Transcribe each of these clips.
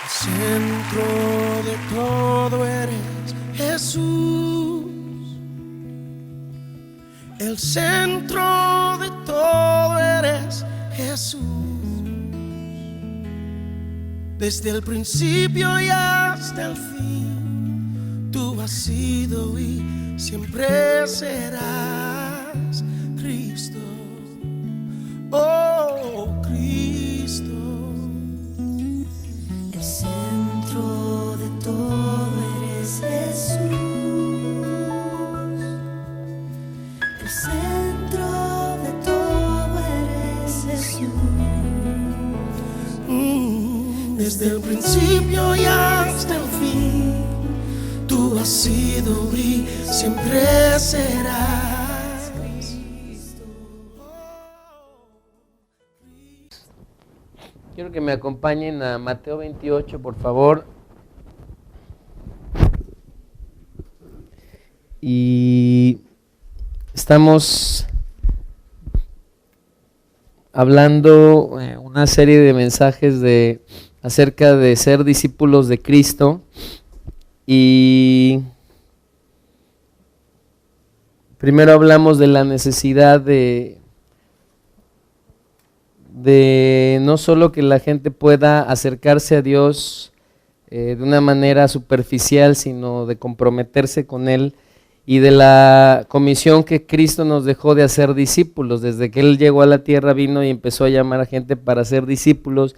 Centro de todo eres Jesús. El centro de todo eres Jesús. Desde el principio y hasta el fin, tú has sido y siempre serás Cristo. Oh, Cristo. El centro de todo eres Jesús. El centro de todo eres Jesús. Desde el principio y hasta el fin, tú has sido y siempre serás Cristo. Quiero que me acompañen a Mateo 28, por favor. Y estamos hablando una serie de mensajes acerca de ser discípulos de Cristo. Y primero hablamos de la necesidad de no solo que la gente pueda acercarse a Dios de una manera superficial, sino de comprometerse con Él, y de la comisión que Cristo nos dejó de hacer discípulos. Desde que Él llegó a la tierra, vino y empezó a llamar a gente para ser discípulos,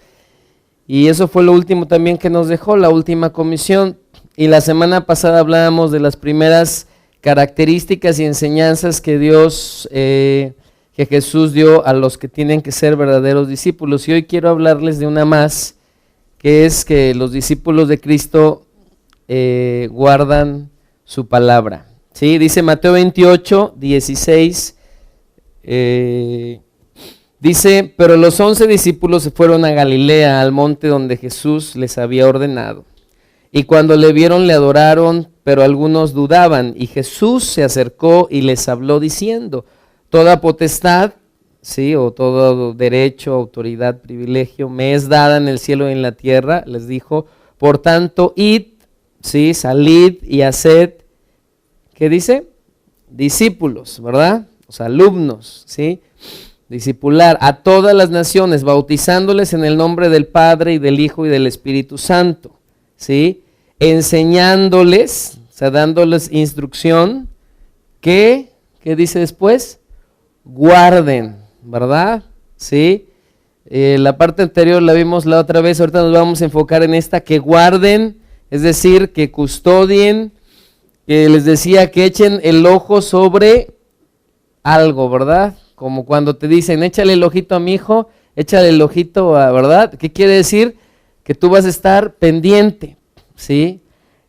y eso fue lo último también que nos dejó, la última comisión. Y la semana pasada hablábamos de las primeras características y enseñanzas que que Jesús dio a los que tienen que ser verdaderos discípulos. Y hoy quiero hablarles de una más, que es que los discípulos de Cristo guardan su palabra. ¿Sí? Dice Mateo 28, 16, dice: pero los 11 discípulos se fueron a Galilea, al monte donde Jesús les había ordenado. Y cuando le vieron, le adoraron, pero algunos dudaban. Y Jesús se acercó y les habló diciendo: toda potestad, sí, o todo derecho, autoridad, privilegio, me es dada en el cielo y en la tierra, les dijo. Por tanto, id, sí, salid y haced, ¿qué dice? Discípulos, ¿verdad? O sea, alumnos, ¿sí? Discipular a todas las naciones, bautizándoles en el nombre del Padre y del Hijo y del Espíritu Santo, ¿sí? Enseñándoles, o sea, dándoles instrucción, ¿qué dice después? Guarden, ¿verdad? ¿Sí? La parte anterior la vimos la otra vez, ahorita nos vamos a enfocar en esta, que guarden, es decir, que custodien, que les decía que echen el ojo sobre algo, ¿verdad? Como cuando te dicen, échale el ojito a mi hijo, échale el ojito a, ¿verdad? ¿Qué quiere decir? Que tú vas a estar pendiente, ¿sí?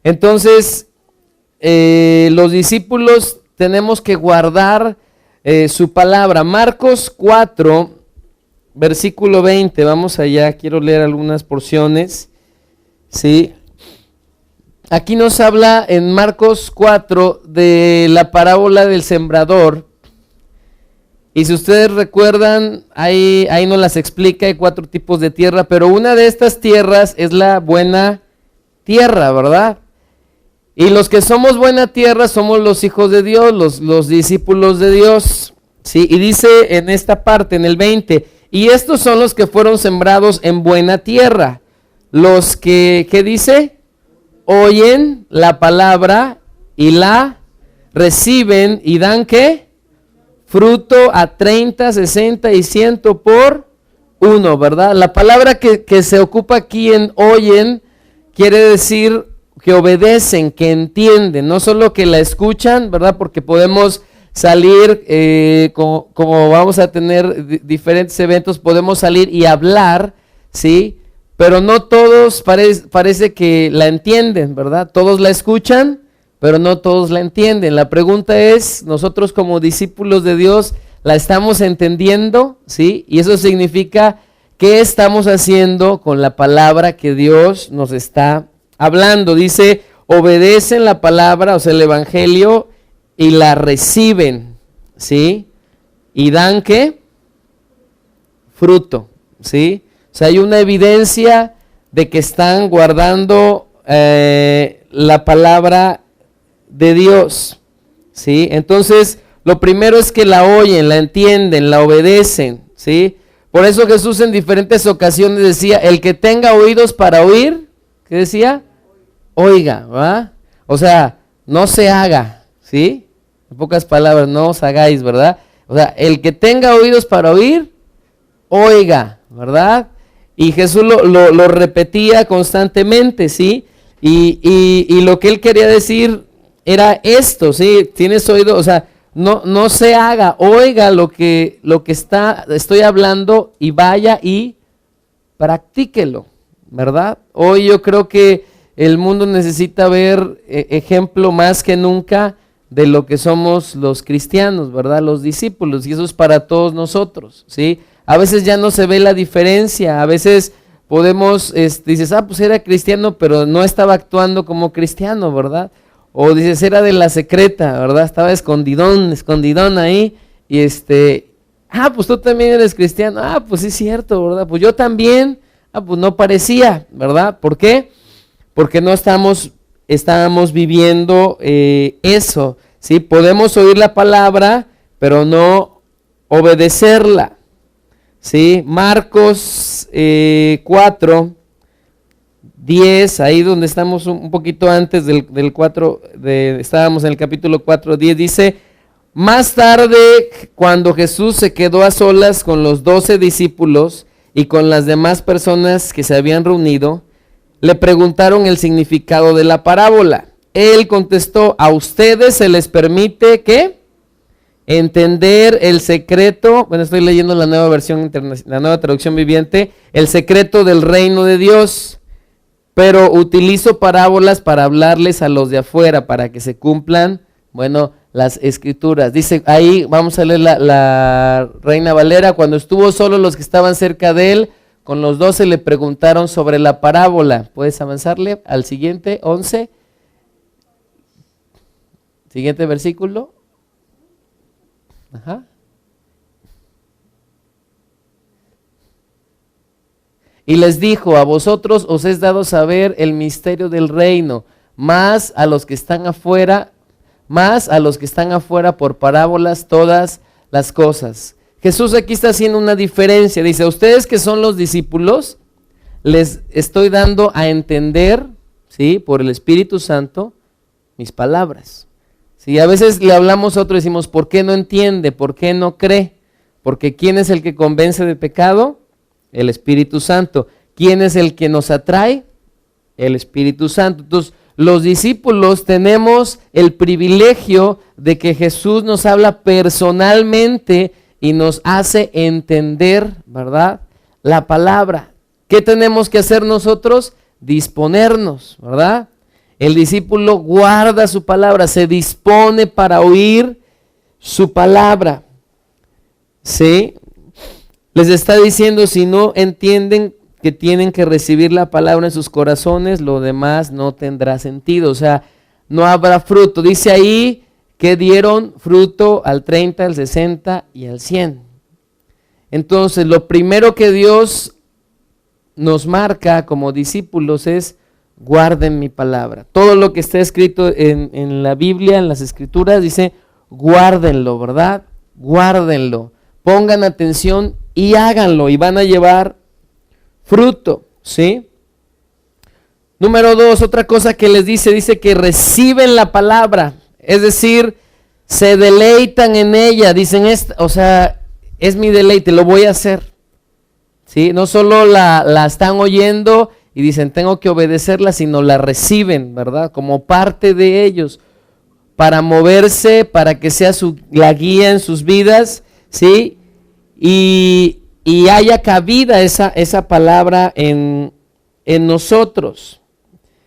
Entonces, los discípulos tenemos que guardar su palabra. Marcos 4, versículo 20, vamos allá, quiero leer algunas porciones, ¿sí? Aquí nos habla en Marcos 4 de la parábola del sembrador, y si ustedes recuerdan, ahí nos las explica, hay 4 tipos de tierra, pero una de estas tierras es la buena tierra, ¿verdad? Y los que somos buena tierra somos los hijos de Dios, los discípulos de Dios, ¿sí? Y dice en esta parte, en el 20, y estos son los que fueron sembrados en buena tierra, los que, ¿qué dice? Oyen la palabra y la reciben y dan, ¿qué? Fruto a 30, 60 y 100 por uno, ¿verdad? La palabra que se ocupa aquí en oyen quiere decir que obedecen, que entienden, no solo que la escuchan, ¿verdad? Porque podemos salir, como vamos a tener diferentes eventos, podemos salir y hablar, ¿sí? Pero no todos parece que la entienden, ¿verdad? Todos la escuchan, pero no todos la entienden. La pregunta es, nosotros como discípulos de Dios, ¿la estamos entendiendo? ¿Sí? Y eso significa, ¿qué estamos haciendo con la palabra que Dios nos está hablando? Dice, obedecen la palabra, o sea, el evangelio, y la reciben, ¿sí? Y dan, ¿qué? Fruto, ¿sí? O sea, hay una evidencia de que están guardando la palabra de Dios, ¿sí? Entonces, lo primero es que la oyen, la entienden, la obedecen, ¿sí? Por eso Jesús en diferentes ocasiones decía, el que tenga oídos para oír, ¿qué decía? Oiga, ¿verdad? O sea, no se haga, ¿sí? En pocas palabras, no os hagáis, ¿verdad? O sea, el que tenga oídos para oír, oiga, ¿verdad? Y Jesús lo repetía constantemente, ¿sí? Y lo que él quería decir era esto, ¿sí? Tienes oído, o sea, no se haga, oiga lo que estoy hablando y vaya y practíquelo, ¿verdad? Hoy yo creo que el mundo necesita ver ejemplo más que nunca de lo que somos los cristianos, ¿verdad? Los discípulos, y eso es para todos nosotros, ¿sí? A veces ya no se ve la diferencia, a veces podemos, dices, pues era cristiano, pero no estaba actuando como cristiano, ¿verdad? O dices, era de la secreta, ¿verdad? Estaba escondidón ahí, y pues tú también eres cristiano, pues sí es cierto, ¿verdad? Pues yo también, pues no parecía, ¿verdad? ¿Por qué? Porque no estábamos viviendo eso, ¿sí? Podemos oír la palabra, pero no obedecerla, ¿sí? Marcos 4, 10, ahí donde estamos un poquito antes del 4, estábamos en el capítulo 4, 10, dice, más tarde, cuando Jesús se quedó a solas con los 12 discípulos y con las demás personas que se habían reunido, le preguntaron el significado de la parábola. Él contestó, a ustedes se les permite, ¿qué? Entender el secreto, bueno, estoy leyendo la nueva versión internacional, la nueva traducción viviente, el secreto del reino de Dios, pero utilizo parábolas para hablarles a los de afuera, para que se cumplan, bueno, las escrituras. Dice, ahí vamos a leer la Reina Valera, cuando estuvo solo los que estaban cerca de él, con los 12 le preguntaron sobre la parábola. ¿Puedes avanzarle al siguiente, 11? Siguiente versículo. Ajá. Y les dijo, a vosotros os es dado saber el misterio del reino, más a los que están afuera por parábolas todas las cosas. Jesús aquí está haciendo una diferencia, dice, a ustedes que son los discípulos, les estoy dando a entender, ¿sí? Por el Espíritu Santo, mis palabras. ¿Sí? A veces le hablamos a otro y decimos, ¿por qué no entiende? ¿Por qué no cree? Porque ¿quién es el que convence de pecado? El Espíritu Santo. ¿Quién es el que nos atrae? El Espíritu Santo. Entonces, los discípulos tenemos el privilegio de que Jesús nos habla personalmente y nos hace entender, ¿verdad? La palabra. ¿Qué tenemos que hacer nosotros? Disponernos, ¿verdad? El discípulo guarda su palabra, se dispone para oír su palabra. ¿Sí? Les está diciendo, si no entienden que tienen que recibir la palabra en sus corazones, lo demás no tendrá sentido, o sea, no habrá fruto. Dice ahí que dieron fruto al 30, al 60 y al 100. Entonces, lo primero que Dios nos marca como discípulos es, guarden mi palabra. Todo lo que está escrito en la Biblia, en las Escrituras, dice, guárdenlo, ¿verdad? Guárdenlo, pongan atención y háganlo, y van a llevar fruto, ¿sí? Número 2, otra cosa que les dice que reciben la palabra, es decir, se deleitan en ella, dicen, o sea, es mi deleite, lo voy a hacer, ¿sí? No solo la están oyendo y dicen, tengo que obedecerla, sino la reciben, ¿verdad? Como parte de ellos, para moverse, para que sea la guía en sus vidas, ¿sí? Y haya cabida esa palabra en nosotros,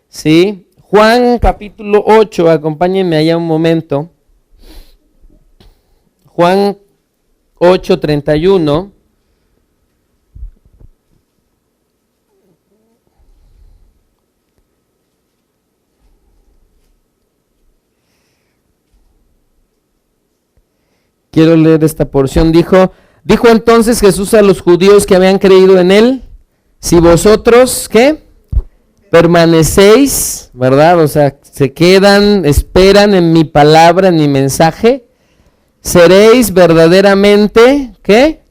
¿sí? Juan capítulo 8, acompáñenme allá un momento. Juan 8, 31. Quiero leer esta porción. Dijo entonces Jesús a los judíos que habían creído en él, si vosotros, ¿qué? permanecéis, ¿verdad? O sea, se quedan, esperan en mi palabra, en mi mensaje, seréis verdaderamente, ¿qué?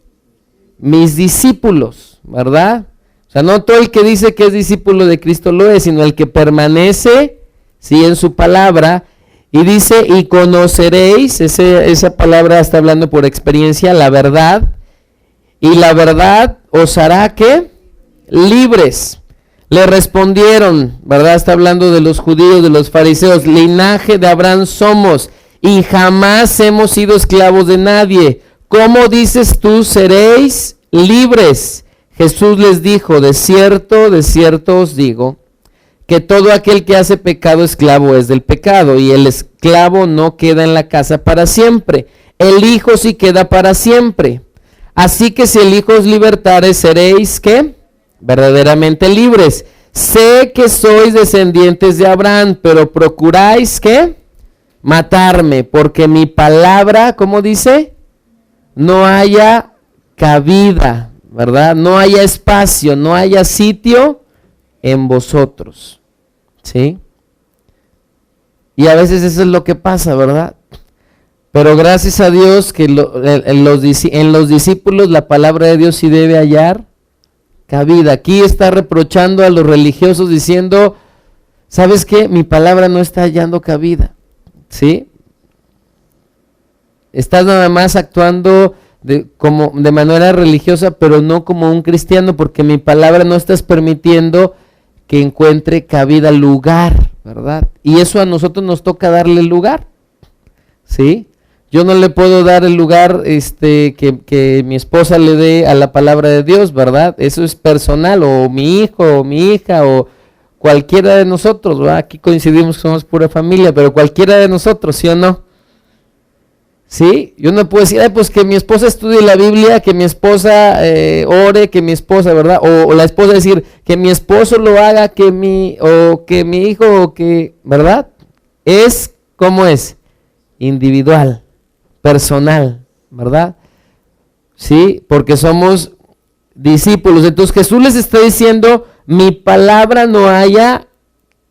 Mis discípulos, ¿verdad? O sea, no todo el que dice que es discípulo de Cristo lo es, sino el que permanece, sí, en su palabra. Y dice, y conoceréis, esa palabra está hablando por experiencia, la verdad, y la verdad os hará, ¿qué? Libres. Le respondieron, ¿verdad? Está hablando de los judíos, de los fariseos, linaje de Abraham somos, y jamás hemos sido esclavos de nadie. ¿Cómo dices tú, seréis libres? Jesús les dijo, de cierto os digo, que todo aquel que hace pecado, esclavo es del pecado, y el esclavo no queda en la casa para siempre, el Hijo sí queda para siempre. Así que si el Hijo os libertare, seréis, ¿qué? Verdaderamente libres. Sé que sois descendientes de Abraham, pero procuráis, ¿qué? Matarme, porque mi palabra, ¿cómo dice? No haya cabida, ¿verdad? No haya espacio, no haya sitio en vosotros, ¿sí? Y a veces eso es lo que pasa, ¿verdad? Pero gracias a Dios que en los discípulos la palabra de Dios sí debe hallar cabida. Aquí está reprochando a los religiosos diciendo, ¿sabes qué? Mi palabra no está hallando cabida, ¿sí? Estás nada más actuando de manera religiosa, pero no como un cristiano, porque mi palabra no estás permitiendo que encuentre cabida, lugar, ¿verdad? Y eso a nosotros nos toca darle lugar, ¿sí? Yo no le puedo dar el lugar que mi esposa le dé a la palabra de Dios, ¿verdad? Eso es personal, o mi hijo, o mi hija, o cualquiera de nosotros, ¿verdad? Aquí coincidimos que somos pura familia, pero cualquiera de nosotros, ¿sí o no? ¿Sí? Yo no puedo decir, pues que mi esposa estudie la Biblia, que mi esposa ore, que mi esposa, ¿verdad? O la esposa decir, que mi esposo lo haga, que mi hijo, o que, ¿verdad? Es, ¿cómo es? Individual, personal, ¿verdad? Sí, porque somos discípulos. Entonces Jesús les está diciendo, mi palabra no haya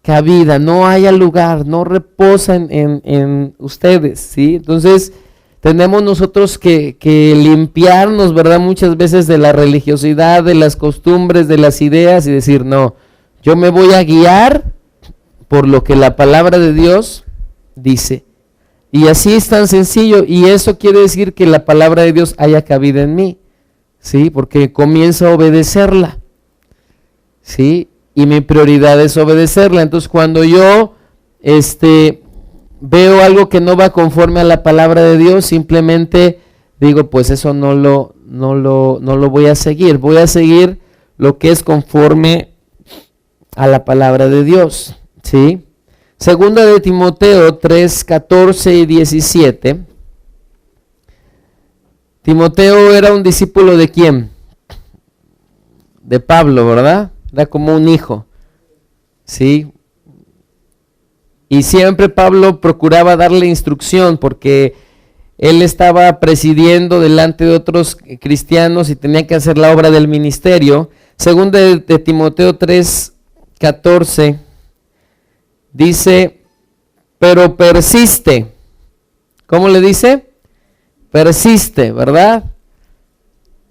cabida, no haya lugar, no reposa en ustedes, ¿sí? Entonces tenemos nosotros que limpiarnos, ¿verdad? Muchas veces de la religiosidad, de las costumbres, de las ideas y decir, no, yo me voy a guiar por lo que la palabra de Dios dice. Y así es tan sencillo, y eso quiere decir que la palabra de Dios haya cabida en mí, ¿sí? Porque comienzo a obedecerla, ¿sí? Y mi prioridad es obedecerla. Entonces cuando yo veo algo que no va conforme a la palabra de Dios, simplemente digo, pues eso no lo voy a seguir lo que es conforme a la palabra de Dios, ¿sí? Segunda de Timoteo 3, 14 y 17. Timoteo era un discípulo de ¿quién? De Pablo, ¿verdad? Era como un hijo, ¿sí? Y siempre Pablo procuraba darle instrucción porque él estaba presidiendo delante de otros cristianos y tenía que hacer la obra del ministerio. Segunda de Timoteo 3, 14, dice, pero persiste. ¿Cómo le dice? Persiste, ¿verdad?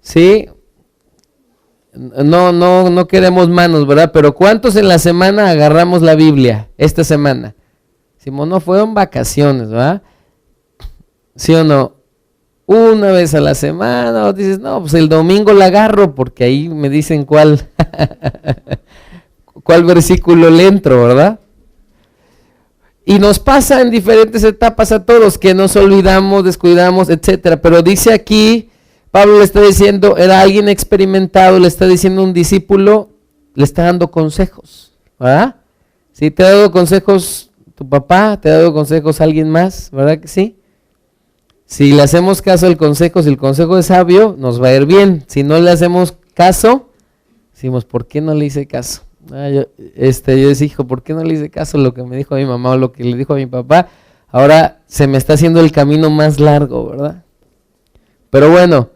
¿Sí? No queremos manos, ¿verdad? Pero ¿cuántos en la semana agarramos la Biblia esta semana? Decimos, no, fueron vacaciones, ¿verdad? ¿Sí o no? Una vez a la semana, o dices, no, pues el domingo la agarro, porque ahí me dicen cuál versículo le entro, ¿verdad? Y nos pasa en diferentes etapas a todos, que nos olvidamos, descuidamos, etcétera. Pero dice aquí, Pablo le está diciendo, era alguien experimentado, le está diciendo un discípulo, le está dando consejos, ¿verdad? ¿Sí te ha dado consejos tu papá? ¿Te ha dado consejos alguien más? ¿Verdad que sí? Si le hacemos caso al consejo, si el consejo es sabio, nos va a ir bien. Si no le hacemos caso, decimos, ¿por qué no le hice caso? Yo decía, hijo, ¿por qué no le hice caso lo que me dijo mi mamá o lo que le dijo a mi papá? Ahora se me está haciendo el camino más largo, ¿verdad? Pero bueno,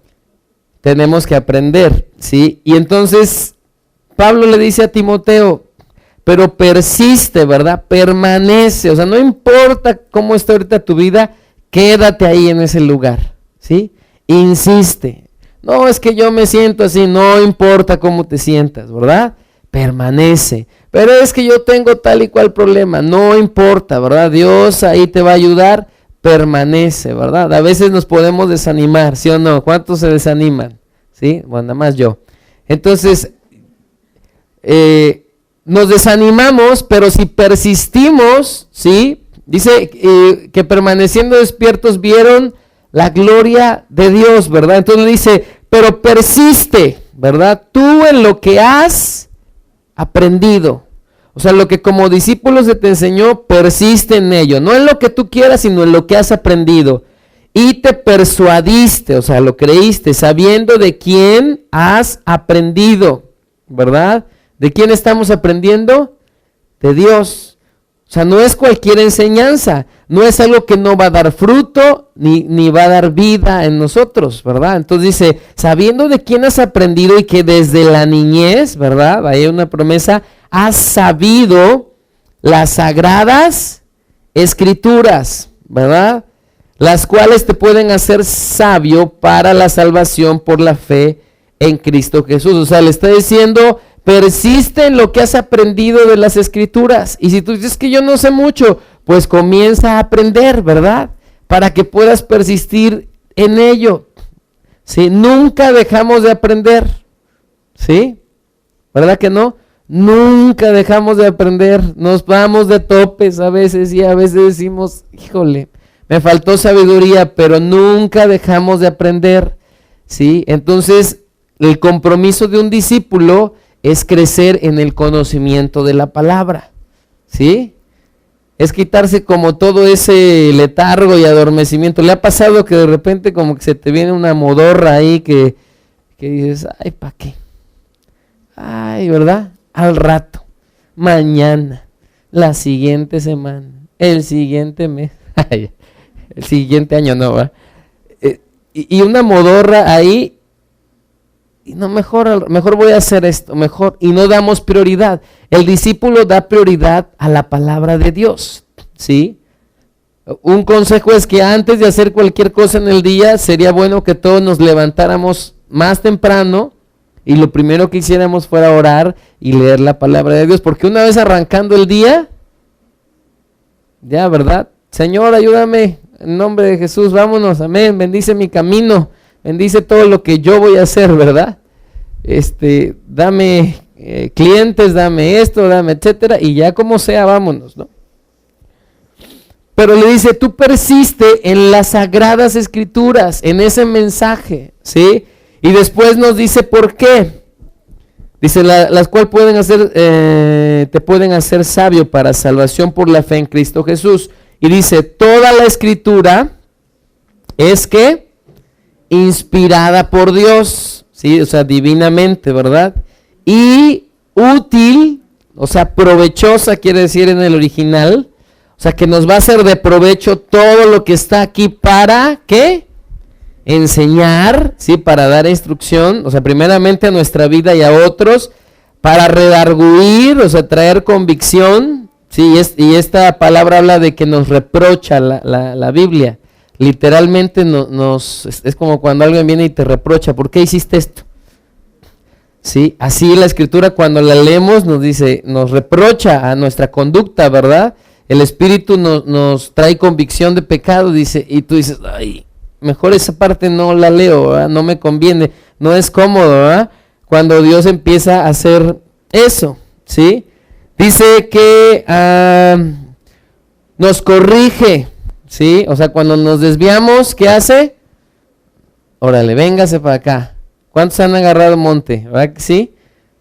tenemos que aprender, ¿sí? Y entonces Pablo le dice a Timoteo, pero persiste, ¿verdad? Permanece, o sea, no importa cómo está ahorita tu vida, quédate ahí en ese lugar, ¿sí? Insiste. No, es que yo me siento así, no importa cómo te sientas, ¿verdad? Permanece. Pero es que yo tengo tal y cual problema, no importa, ¿verdad? Dios ahí te va a ayudar, permanece, ¿verdad? A veces nos podemos desanimar, ¿sí o no? ¿Cuántos se desaniman? ¿Sí? Bueno, nada más yo. Entonces, nos desanimamos, pero si persistimos, ¿sí? Dice que permaneciendo despiertos vieron la gloria de Dios, ¿verdad? Entonces dice, pero persiste, ¿verdad? Tú en lo que has aprendido. O sea, lo que como discípulo se te enseñó, persiste en ello. No en lo que tú quieras, sino en lo que has aprendido. Y te persuadiste, o sea, lo creíste, sabiendo de quién has aprendido, ¿verdad? ¿De quién estamos aprendiendo? De Dios. O sea, no es cualquier enseñanza, no es algo que no va a dar fruto, ni va a dar vida en nosotros, ¿verdad? Entonces dice, sabiendo de quién has aprendido y que desde la niñez, ¿verdad? Hay una promesa, has sabido las sagradas escrituras, ¿verdad? Las cuales te pueden hacer sabio para la salvación por la fe en Cristo Jesús. O sea, le está diciendo, persiste en lo que has aprendido de las escrituras. Y si tú dices que yo no sé mucho, pues comienza a aprender, ¿verdad? Para que puedas persistir en ello. ¿Sí? Nunca dejamos de aprender. ¿Sí? ¿Verdad que no? Nunca dejamos de aprender. Nos vamos de topes a veces y a veces decimos, híjole, me faltó sabiduría, pero nunca dejamos de aprender. ¿Sí? Entonces, el compromiso de un discípulo es crecer en el conocimiento de la palabra, ¿sí? Es quitarse como todo ese letargo y adormecimiento. ¿Le ha pasado que de repente como que se te viene una modorra ahí que dices, ay, ¿para qué? Ay, ¿verdad? Al rato, mañana, la siguiente semana, el siguiente mes, el siguiente año no, ¿verdad? Y una modorra ahí. Y no, mejor voy a hacer esto, mejor, y no damos prioridad. El discípulo da prioridad a la palabra de Dios, ¿sí? Un consejo es que antes de hacer cualquier cosa en el día, sería bueno que todos nos levantáramos más temprano y lo primero que hiciéramos fuera orar y leer la palabra de Dios, porque una vez arrancando el día, ya, ¿verdad? Señor, ayúdame, en nombre de Jesús, vámonos, amén, bendice mi camino. Bendice todo lo que yo voy a hacer, ¿verdad? Dame clientes, dame esto, dame etcétera, y ya como sea, vámonos, ¿no? Pero le dice, tú persiste en las sagradas escrituras, en ese mensaje, ¿sí? Y después nos dice por qué. Dice, las cuales pueden hacer, te pueden hacer sabio para salvación por la fe en Cristo Jesús. Y dice, toda la escritura es que inspirada por Dios, ¿sí? O sea, divinamente, ¿verdad? Y útil, o sea, provechosa quiere decir en el original, o sea, que nos va a ser de provecho todo lo que está aquí para, ¿qué? Enseñar, ¿sí? Para dar instrucción, o sea, primeramente a nuestra vida y a otros, para redarguir, o sea, traer convicción, ¿sí? Y esta palabra habla de que nos reprocha la Biblia. Literalmente es como cuando alguien viene y te reprocha, ¿por qué hiciste esto? ¿Sí? Así la escritura cuando la leemos nos dice, nos reprocha a nuestra conducta, ¿verdad? El Espíritu nos trae convicción de pecado, dice, y tú dices, ay, mejor esa parte no la leo, ¿verdad? No me conviene, no es cómodo, ¿verdad? Cuando Dios empieza a hacer eso, ¿sí? Dice que nos corrige, ¿sí? O sea, cuando nos desviamos, ¿qué hace? Órale, véngase para acá. ¿Cuántos han agarrado monte? ¿Verdad que sí?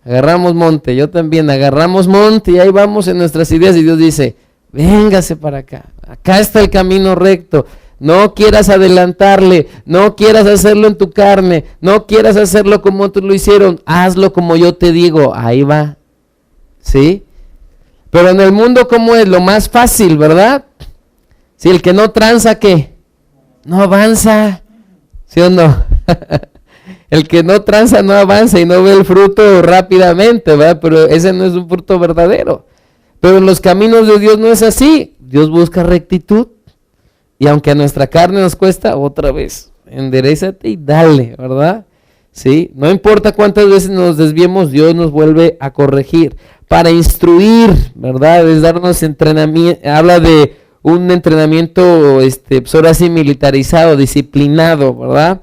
Agarramos monte, yo también, agarramos monte y ahí vamos en nuestras ideas y Dios dice, véngase para acá, acá está el camino recto, no quieras adelantarle, no quieras hacerlo en tu carne, no quieras hacerlo como otros lo hicieron, hazlo como yo te digo, ahí va, ¿sí? Pero en el mundo, ¿cómo es? Lo más fácil, ¿verdad? Si el que no tranza, ¿qué? No avanza, ¿sí o no? El que no tranza no avanza y no ve el fruto rápidamente, ¿verdad? Pero ese no es un fruto verdadero. Pero en los caminos de Dios no es así. Dios busca rectitud. Y aunque a nuestra carne nos cuesta, otra vez, enderézate y dale, ¿verdad? ¿Sí? No importa cuántas veces nos desviemos, Dios nos vuelve a corregir. Para instruir, ¿verdad? Es darnos entrenamiento. Habla de un entrenamiento, pues ahora sí, militarizado, disciplinado, ¿verdad?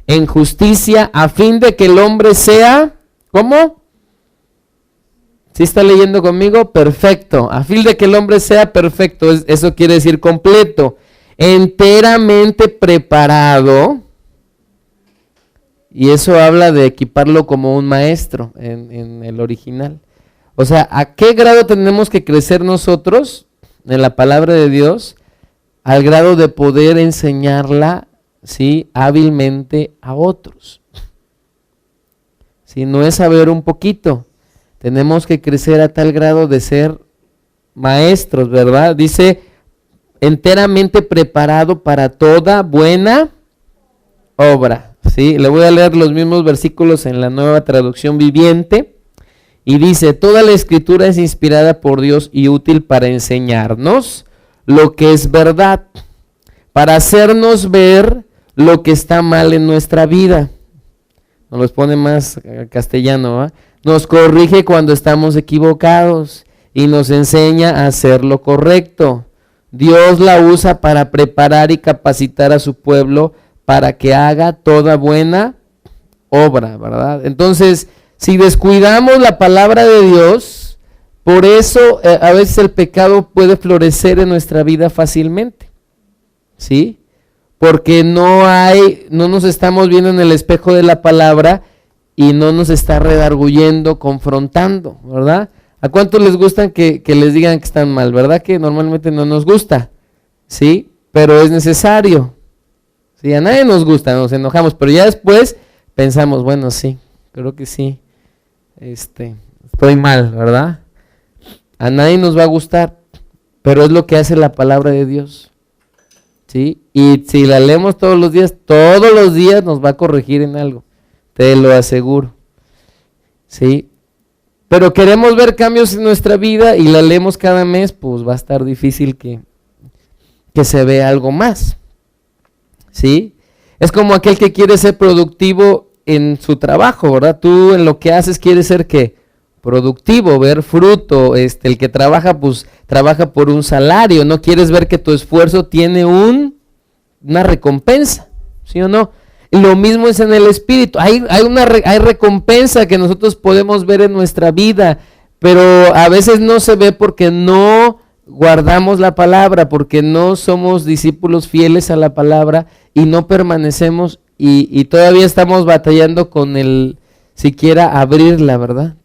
En justicia, a fin de que el hombre sea, ¿cómo? ¿Sí está leyendo conmigo? Perfecto. A fin de que el hombre sea perfecto, eso quiere decir completo, enteramente preparado. Y eso habla de equiparlo como un maestro en el original. O sea, ¿a qué grado tenemos que crecer nosotros en la palabra de Dios? Al grado de poder enseñarla, ¿sí?, hábilmente a otros. Si no es saber un poquito, tenemos que crecer a tal grado de ser maestros, ¿verdad? Dice, enteramente preparado para toda buena obra. ¿Sí? Le voy a leer los mismos versículos en la Nueva Traducción Viviente. Y dice, toda la escritura es inspirada por Dios y útil para enseñarnos lo que es verdad, para hacernos ver lo que está mal en nuestra vida. Nos los pone más castellano, ¿eh? Nos corrige cuando estamos equivocados y nos enseña a hacer lo correcto. Dios la usa para preparar y capacitar a su pueblo para que haga toda buena obra, ¿verdad? Entonces, si descuidamos la palabra de Dios, por eso a veces el pecado puede florecer en nuestra vida fácilmente, ¿sí? Porque no nos estamos viendo en el espejo de la palabra y no nos está redarguyendo, confrontando, ¿verdad? ¿A cuántos les gustan que les digan que están mal? ¿Verdad que normalmente no nos gusta? ¿Sí? Pero es necesario. Sí, a nadie nos gusta, nos enojamos, pero ya después pensamos, bueno, sí, creo que sí, estoy mal, ¿verdad? A nadie nos va a gustar, pero es lo que hace la palabra de Dios, ¿sí? Y si la leemos todos los días nos va a corregir en algo, te lo aseguro, ¿sí? Pero queremos ver cambios en nuestra vida y la leemos cada mes, pues va a estar difícil que se vea algo más. ¿Sí? Es como aquel que quiere ser productivo en su trabajo, ¿verdad? Tú en lo que haces quieres ser ¿qué? Productivo, ver fruto. El que trabaja, pues trabaja por un salario, no quieres ver que tu esfuerzo tiene una recompensa, ¿sí o no? Y lo mismo es en el espíritu, hay recompensa que nosotros podemos ver en nuestra vida, pero a veces no se ve porque no guardamos la palabra, porque no somos discípulos fieles a la palabra y no permanecemos y todavía estamos batallando con el siquiera abrirla, ¿verdad?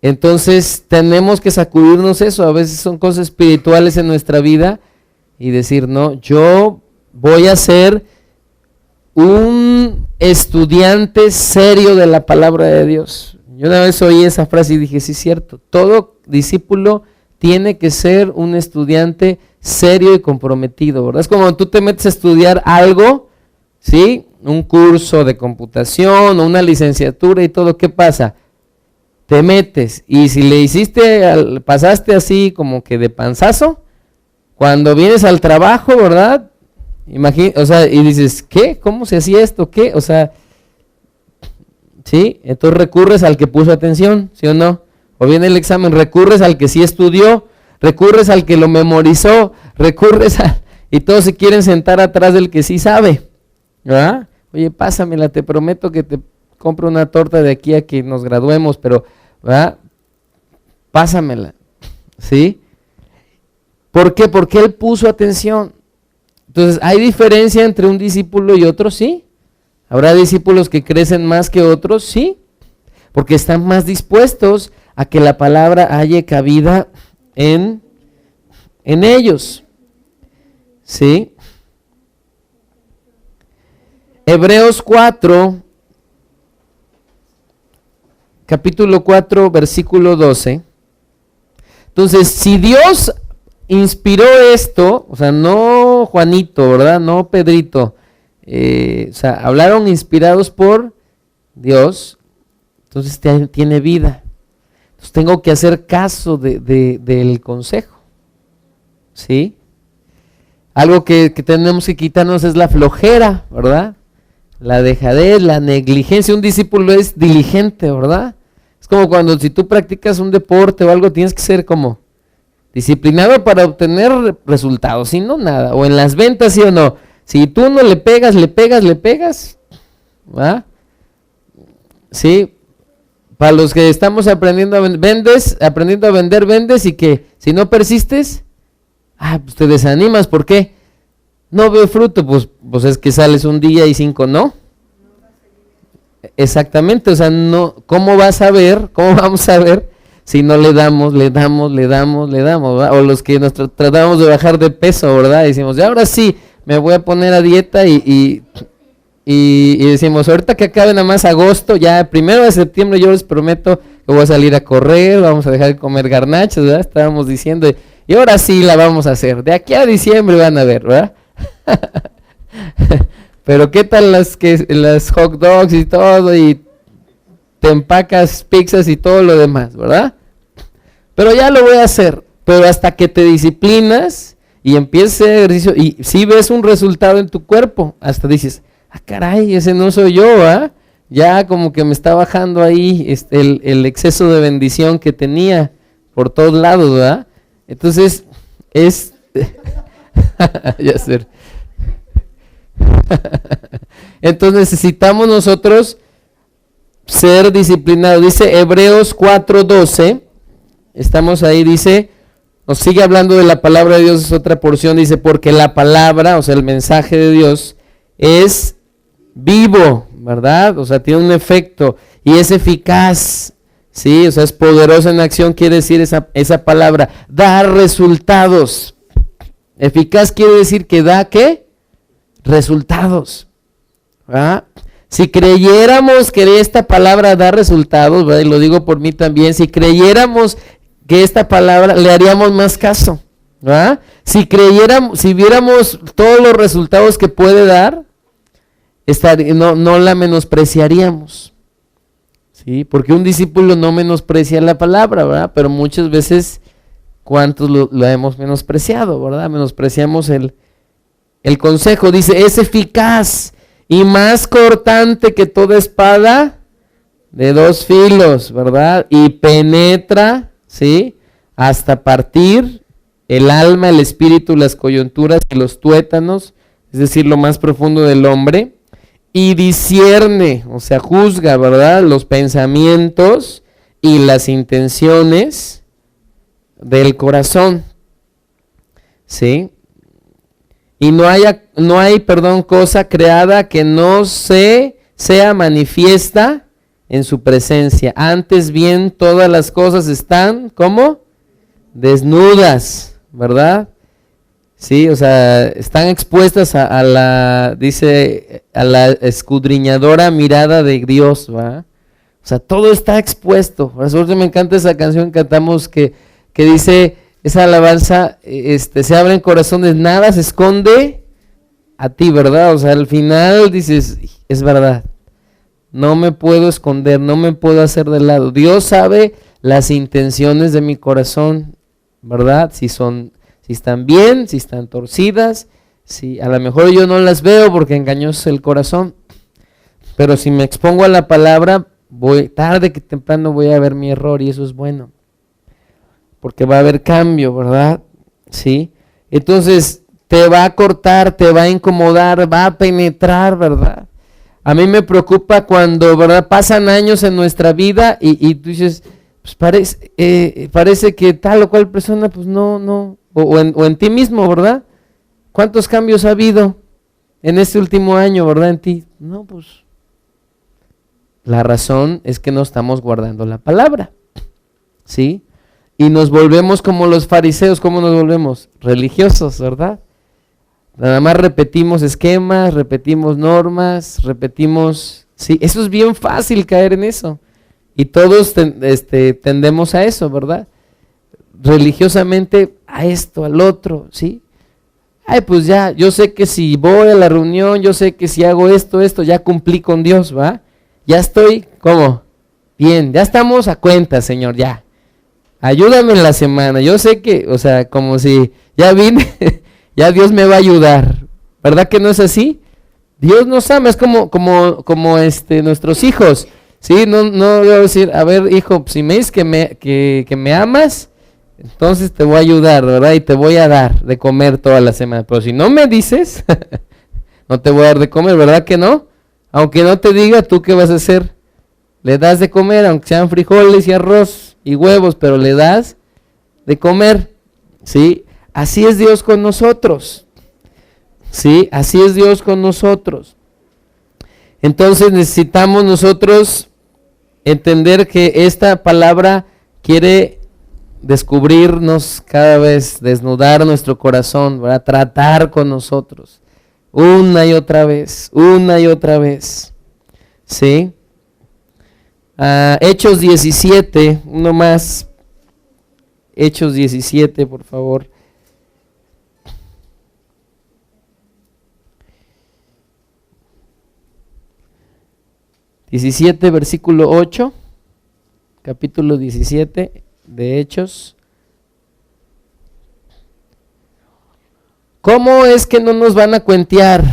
Entonces tenemos que sacudirnos eso, a veces son cosas espirituales en nuestra vida y decir, no, yo voy a ser un estudiante serio de la palabra de Dios. Yo una vez oí esa frase y dije, sí, cierto, todo discípulo tiene que ser un estudiante serio y comprometido, ¿verdad? Es como tú te metes a estudiar algo, ¿sí? Un curso de computación o una licenciatura y todo, ¿qué pasa? Te metes y si le pasaste así como que de panzazo, cuando vienes al trabajo, ¿verdad? O sea, y dices, ¿qué? ¿Cómo se hacía esto? ¿Qué? O sea, ¿sí? Entonces recurres al que puso atención, ¿sí o no? O viene el examen, recurres al que sí estudió, recurres al que lo memorizó, y todos se quieren sentar atrás del que sí sabe, ¿verdad? Oye, pásamela, te prometo que te compro una torta de aquí a que nos graduemos, pero, ¿verdad? Pásamela, ¿sí? ¿Por qué? Porque él puso atención. Entonces, ¿hay diferencia entre un discípulo y otro? Sí. ¿Habrá discípulos que crecen más que otros? Sí. Porque están más dispuestos a que la palabra haya cabida en ellos. ¿Sí? Hebreos 4, capítulo 4, versículo 12. Entonces, si Dios inspiró esto, o sea, no Juanito, ¿verdad? No Pedrito, o sea, hablaron inspirados por Dios, entonces tiene vida. Entonces tengo que hacer caso del consejo, ¿sí? Algo que tenemos que quitarnos es la flojera, ¿verdad? La dejadez, la negligencia. Un discípulo es diligente, ¿verdad? Es como cuando si tú practicas un deporte o algo, tienes que ser como disciplinado para obtener resultados, si no, nada. O en las ventas, ¿sí o no? Si tú no le pegas, ¿va? Sí. Para los que estamos aprendiendo a vender, vendes y que si no persistes, pues te desanimas. ¿Por qué? No veo fruto, pues es que sales un día y 5 no. Exactamente, o sea, no, ¿cómo vamos a ver si no le damos, ¿verdad? O los que tratamos de bajar de peso, ¿verdad? Decimos, ya ahora sí, me voy a poner a dieta y decimos, ahorita que acabe nada más agosto, ya 1 de septiembre yo les prometo que voy a salir a correr, vamos a dejar de comer garnachas, ¿verdad? Estábamos diciendo, y ahora sí la vamos a hacer, de aquí a diciembre van a ver, ¿verdad? Pero qué tal las hot dogs y todo, y te empacas pizzas y todo lo demás, ¿verdad? Pero ya lo voy a hacer, pero hasta que te disciplinas y empieces el ejercicio y si ves un resultado en tu cuerpo, hasta dices, caray, ese no soy yo, ¿ah? Ya como que me está bajando ahí el exceso de bendición que tenía por todos lados, ¿verdad? Entonces es ya sé. Entonces necesitamos nosotros ser disciplinados. Dice Hebreos 4:12, estamos ahí, dice, nos sigue hablando de la palabra de Dios, es otra porción, dice, porque la palabra, o sea, el mensaje de Dios es vivo, ¿verdad? O sea, tiene un efecto y es eficaz, ¿sí? O sea, es poderosa en acción, quiere decir esa palabra, da resultados. Eficaz quiere decir que da, ¿qué? Resultados, ¿verdad? Si creyéramos que esta palabra da resultados, ¿verdad? Y lo digo por mí también, si creyéramos que esta palabra le haríamos más caso, ¿verdad? Si viéramos todos los resultados que puede dar, no la menospreciaríamos, ¿sí? Porque un discípulo no menosprecia la palabra, ¿verdad? Pero muchas veces, ¿cuántos lo hemos menospreciado, verdad? Menospreciamos el consejo. Dice, es eficaz y más cortante que toda espada de 2 filos, ¿verdad? Y penetra, ¿sí? Hasta partir el alma, el espíritu, las coyunturas y los tuétanos, es decir, lo más profundo del hombre, y discierne, o sea, juzga, ¿verdad? Los pensamientos y las intenciones del corazón, ¿sí? Y no hay, cosa creada que no sea manifiesta en su presencia. Antes bien, todas las cosas están, ¿cómo? Desnudas, ¿verdad? Sí, o sea, están expuestas a la escudriñadora mirada de Dios, ¿va? O sea, todo está expuesto. Por eso me encanta esa canción que cantamos que dice, esa alabanza, se abren corazones, nada se esconde a ti, ¿verdad? O sea, al final dices, es verdad, no me puedo esconder, no me puedo hacer de lado. Dios sabe las intenciones de mi corazón, ¿verdad? Si están bien, si están torcidas, si a lo mejor yo no las veo porque engañoso es el corazón, pero si me expongo a la palabra, tarde que temprano voy a ver mi error y eso es bueno, porque va a haber cambio, ¿verdad? Sí, entonces te va a cortar, te va a incomodar, va a penetrar, ¿verdad? A mí me preocupa cuando, ¿verdad? Pasan años en nuestra vida y tú dices, pues parece que tal o cual persona, pues no, o en ti mismo, ¿verdad? ¿Cuántos cambios ha habido en este último año, ¿verdad? En ti, no, pues la razón es que no estamos guardando la palabra, ¿sí? Y nos volvemos como los fariseos. ¿Cómo nos volvemos? Religiosos, ¿verdad? Nada más repetimos esquemas, repetimos normas, sí, eso es bien fácil caer en eso. Y todos tendemos a eso, ¿verdad? Religiosamente a esto, al otro, ¿sí? Pues ya, yo sé que si voy a la reunión, yo sé que si hago esto, ya cumplí con Dios, ¿va? Ya estoy, ¿cómo? Bien, ya estamos a cuenta, Señor, ya. ayúdame en la semana. Yo sé que, o sea, como si ya vine, ya Dios me va a ayudar. ¿Verdad que no es así? Dios nos ama, es como nuestros hijos. Sí, no voy a decir, a ver, hijo, si me dices que me amas, entonces te voy a ayudar, ¿verdad? Y te voy a dar de comer toda la semana. Pero si no me dices, no te voy a dar de comer, ¿verdad que no? Aunque no te diga, ¿tú qué vas a hacer? Le das de comer, aunque sean frijoles y arroz y huevos, pero le das de comer, ¿sí? Así es Dios con nosotros, ¿sí? Así es Dios con nosotros. Entonces necesitamos nosotros entender que esta palabra quiere descubrirnos cada vez, desnudar nuestro corazón, ¿verdad? Tratar con nosotros una y otra vez, ¿sí? Hechos 17, uno más. Hechos 17, por favor. Versículo 8, capítulo 17 de Hechos. ¿Cómo es que no nos van a cuentear?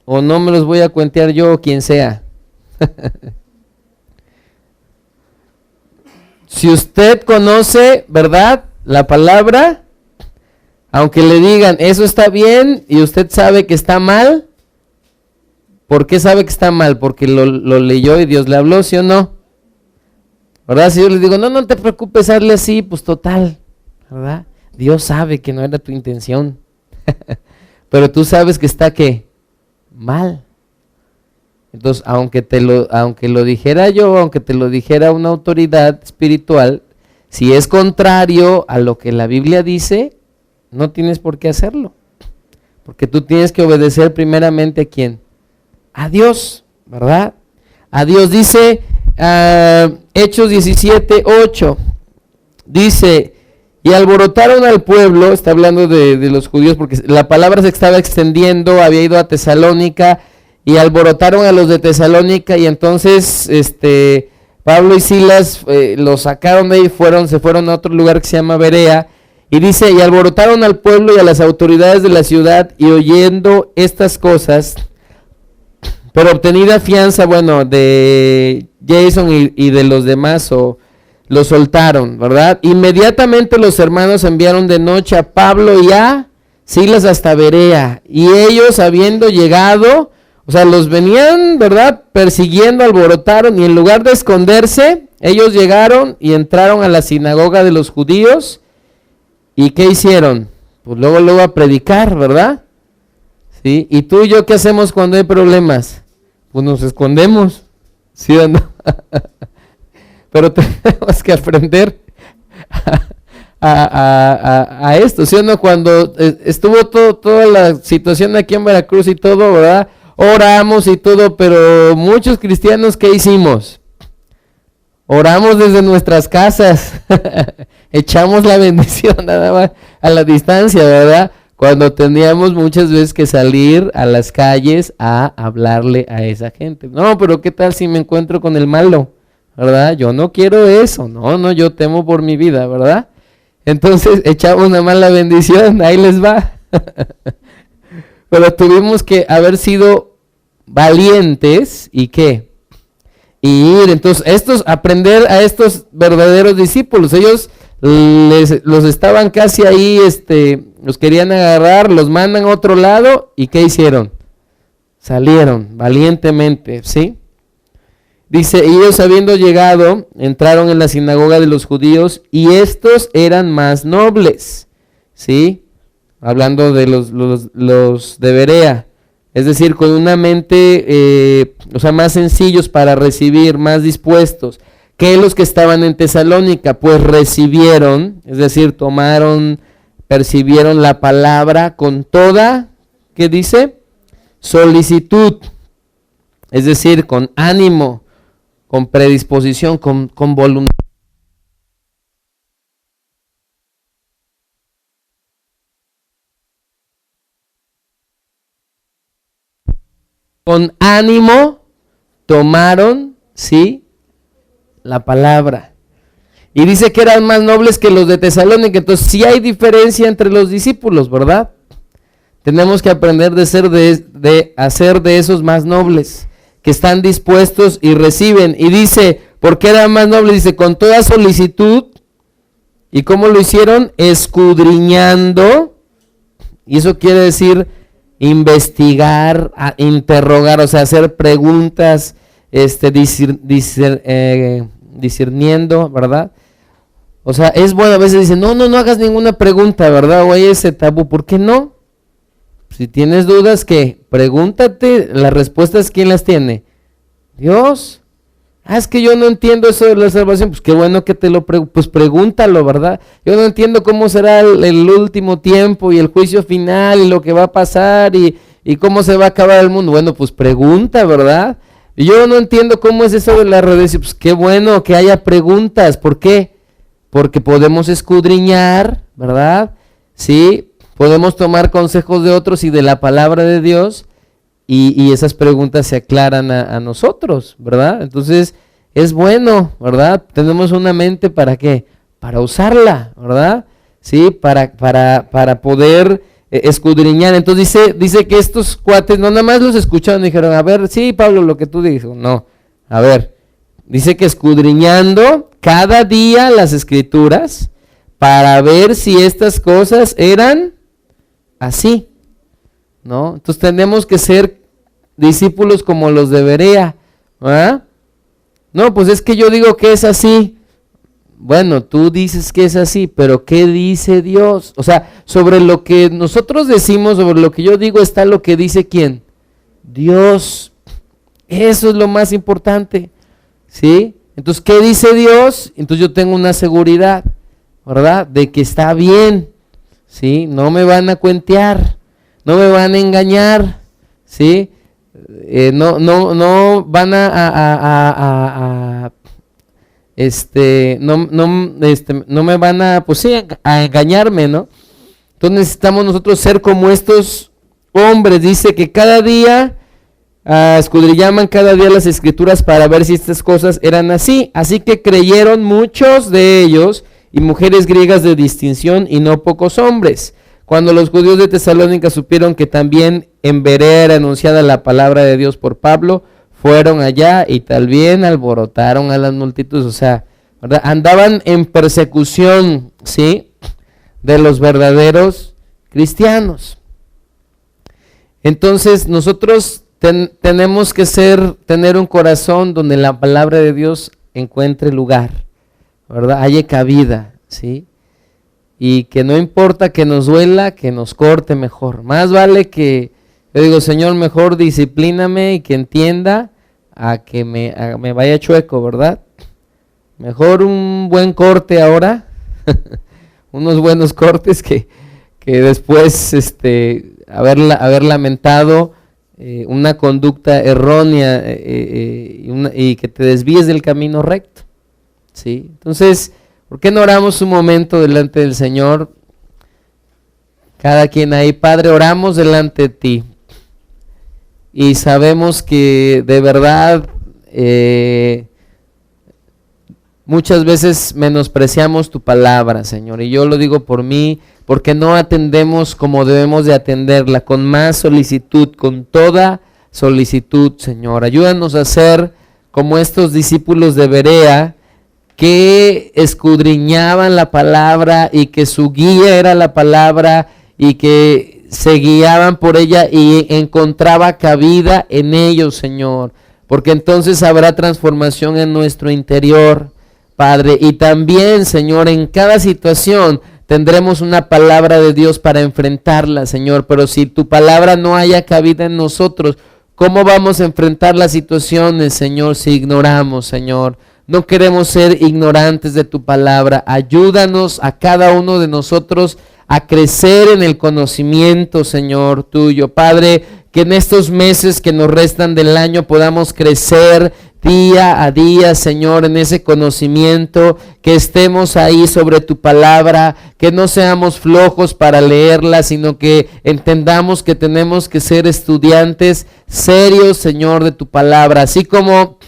O no me los voy a cuentear yo o quien sea. Si usted conoce, ¿verdad?, la palabra, aunque le digan, eso está bien, y usted sabe que está mal, ¿por qué sabe que está mal? Porque lo leyó y Dios le habló, ¿sí o no? ¿Verdad? Si yo le digo, no te preocupes, hazle así, pues total, ¿verdad? Dios sabe que no era tu intención. Pero tú sabes que está, ¿qué? Mal. Entonces, aunque lo dijera yo, aunque te lo dijera una autoridad espiritual, si es contrario a lo que la Biblia dice, no tienes por qué hacerlo. Porque tú tienes que obedecer primeramente ¿a quién? A Dios, ¿verdad? A Dios. Dice Hechos 17, 8. Dice, y alborotaron al pueblo, está hablando de los judíos, porque la palabra se estaba extendiendo, había ido a Tesalónica, y alborotaron a los de Tesalónica, y entonces Pablo y Silas los sacaron de ahí, se fueron a otro lugar que se llama Berea, y dice, y alborotaron al pueblo y a las autoridades de la ciudad, y oyendo estas cosas, pero obtenida fianza, bueno, de Jason y de los demás, lo soltaron, ¿verdad? Inmediatamente los hermanos enviaron de noche a Pablo y a Silas hasta Berea, y ellos habiendo llegado, o sea, los venían, ¿verdad?, persiguiendo, alborotaron, y en lugar de esconderse, ellos llegaron y entraron a la sinagoga de los judíos, ¿y qué hicieron? Pues luego a predicar, ¿verdad? ¿Sí? ¿Y tú y yo qué hacemos cuando hay problemas? Pues nos escondemos, ¿sí o no? Pero tenemos que aprender a esto, ¿sí o no? Cuando estuvo toda la situación aquí en Veracruz y todo, ¿verdad? Oramos y todo, pero muchos cristianos, ¿qué hicimos? Oramos desde nuestras casas, echamos la bendición nada más a la distancia, ¿verdad? Cuando teníamos muchas veces que salir a las calles a hablarle a esa gente. No, pero ¿qué tal si me encuentro con el malo? ¿Verdad? Yo no quiero eso, no, yo temo por mi vida, ¿verdad? Entonces echamos nada más la bendición, ahí les va. Pero tuvimos que haber sido valientes y ¿qué? Y ir, entonces aprender a estos verdaderos discípulos, ellos los estaban casi ahí, los querían agarrar, los mandan a otro lado y ¿qué hicieron? Salieron valientemente, ¿sí? Dice, ellos habiendo llegado, entraron en la sinagoga de los judíos y estos eran más nobles, ¿sí? Hablando de los de Berea, es decir, con una mente, más sencillos para recibir, más dispuestos, que los que estaban en Tesalónica, pues recibieron, es decir, percibieron la palabra con toda, ¿qué dice? Solicitud, es decir, con ánimo, con predisposición, con voluntad. Con ánimo tomaron, ¿sí?, la palabra. Y dice que eran más nobles que los de Tesalónica. Entonces sí hay diferencia entre los discípulos, ¿verdad? Tenemos que aprender de hacer de esos más nobles, que están dispuestos y reciben. Y dice, ¿por qué eran más nobles? Dice, con toda solicitud. ¿Y cómo lo hicieron? Escudriñando. Y eso quiere decir investigar, interrogar, o sea, hacer preguntas, discerniendo, ¿verdad? O sea, es bueno, a veces dicen, no hagas ninguna pregunta, ¿verdad? O hay ese tabú, ¿por qué no? Si tienes dudas, ¿qué? Pregúntate, las respuestas, ¿quién las tiene? Dios. Es que yo no entiendo eso de la salvación. Pues qué bueno que te lo pues pregúntalo, ¿verdad? Yo no entiendo cómo será el último tiempo y el juicio final y lo que va a pasar y cómo se va a acabar el mundo. Bueno, pues pregunta, ¿verdad? Y yo no entiendo cómo es eso de la redención. Pues qué bueno que haya preguntas. ¿Por qué? Porque podemos escudriñar, ¿verdad? Sí, podemos tomar consejos de otros y de la palabra de Dios. Y esas preguntas se aclaran a nosotros, ¿verdad? Entonces, es bueno, ¿verdad? Tenemos una mente, ¿para qué? Para usarla, ¿verdad? Sí, para poder escudriñar. Entonces dice que estos cuates no nada más los escucharon y dijeron, a ver, sí, Pablo, lo que tú dices. No, a ver, dice que escudriñando cada día las Escrituras para ver si estas cosas eran así, ¿no? Entonces tenemos que ser discípulos como los de Berea, ¿verdad? No, pues es que yo digo que es así. Bueno, tú dices que es así, pero ¿qué dice Dios? O sea, sobre lo que nosotros decimos, sobre lo que yo digo, está lo que dice ¿quién? Dios. Eso es lo más importante, ¿sí? Entonces, ¿qué dice Dios? Entonces yo tengo una seguridad, ¿verdad? De que está bien, ¿sí? No me van a cuentear, no me van a engañar, ¿sí? No van no me van a, pues sí, a engañarme, ¿no? Entonces necesitamos nosotros ser como estos hombres. Dice que cada día escudriñaban cada día las Escrituras para ver si estas cosas eran así. Así que creyeron muchos de ellos y mujeres griegas de distinción y no pocos hombres. Cuando los judíos de Tesalónica supieron que también en Berea era anunciada la palabra de Dios por Pablo, fueron allá y también alborotaron a las multitudes. O sea, ¿verdad? Andaban en persecución, ¿sí? De los verdaderos cristianos. Entonces nosotros tenemos que tener un corazón donde la palabra de Dios encuentre lugar, ¿verdad? Haya cabida, ¿sí? Y que no importa que nos duela, que nos corte mejor. Más vale que yo digo, Señor, mejor disciplíname y que entienda a que me vaya chueco, ¿verdad? Mejor un buen corte ahora, unos buenos cortes que después haber lamentado una conducta errónea y que te desvíes del camino recto, ¿sí? Entonces, ¿por qué no oramos un momento delante del Señor? Cada quien ahí, Padre, oramos delante de ti. Y sabemos que de verdad muchas veces menospreciamos tu palabra, Señor. Y yo lo digo por mí, porque no atendemos como debemos de atenderla, con más solicitud, con toda solicitud, Señor. Ayúdanos a ser como estos discípulos de Berea, que escudriñaban la palabra y que su guía era la palabra y que se guiaban por ella y encontraba cabida en ellos, Señor, porque entonces habrá transformación en nuestro interior, Padre, y también, Señor, en cada situación tendremos una palabra de Dios para enfrentarla, Señor, pero si tu palabra no haya cabida en nosotros, ¿cómo vamos a enfrentar las situaciones, Señor, si ignoramos, Señor? No queremos ser ignorantes de tu palabra. Ayúdanos a cada uno de nosotros a crecer en el conocimiento, Señor, tuyo. Padre, que en estos meses que nos restan del año podamos crecer día a día, Señor, en ese conocimiento, que estemos ahí sobre tu palabra, que no seamos flojos para leerla, sino que entendamos que tenemos que ser estudiantes serios, Señor, de tu palabra, así como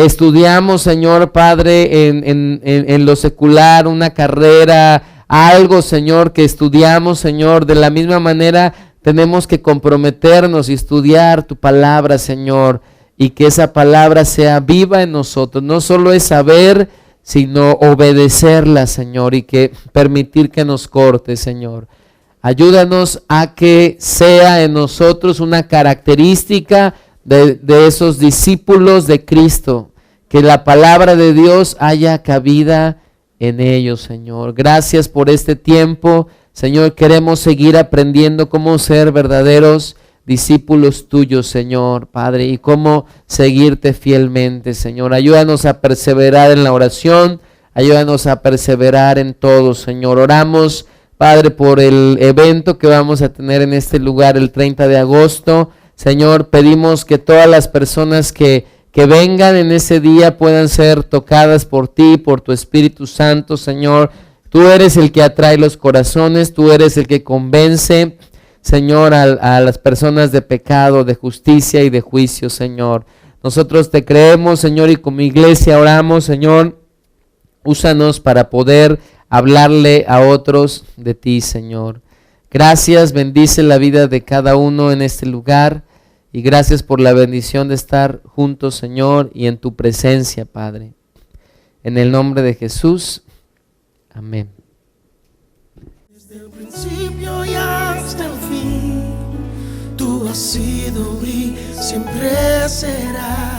estudiamos, Señor Padre, en lo secular, una carrera, algo, Señor, que estudiamos, Señor, de la misma manera tenemos que comprometernos y estudiar tu palabra, Señor, y que esa palabra sea viva en nosotros. No solo es saber, sino obedecerla, Señor, y que permitir que nos corte, Señor. Ayúdanos a que sea en nosotros una característica de esos discípulos de Cristo, que la palabra de Dios haya cabida en ellos, Señor. Gracias por este tiempo, Señor. Queremos seguir aprendiendo cómo ser verdaderos discípulos tuyos, Señor, Padre, y cómo seguirte fielmente, Señor. Ayúdanos a perseverar en la oración, ayúdanos a perseverar en todo, Señor. Oramos, Padre, por el evento que vamos a tener en este lugar el 30 de agosto. Señor, pedimos que todas las personas que vengan en ese día puedan ser tocadas por ti, por tu Espíritu Santo, Señor. Tú eres el que atrae los corazones, tú eres el que convence, Señor, a las personas de pecado, de justicia y de juicio, Señor. Nosotros te creemos, Señor, y como iglesia oramos, Señor, úsanos para poder hablarle a otros de ti, Señor. Gracias, bendice la vida de cada uno en este lugar y gracias por la bendición de estar juntos, Señor, y en tu presencia, Padre. En el nombre de Jesús, amén. Desde el principio y hasta el fin, tú has sido y siempre serás.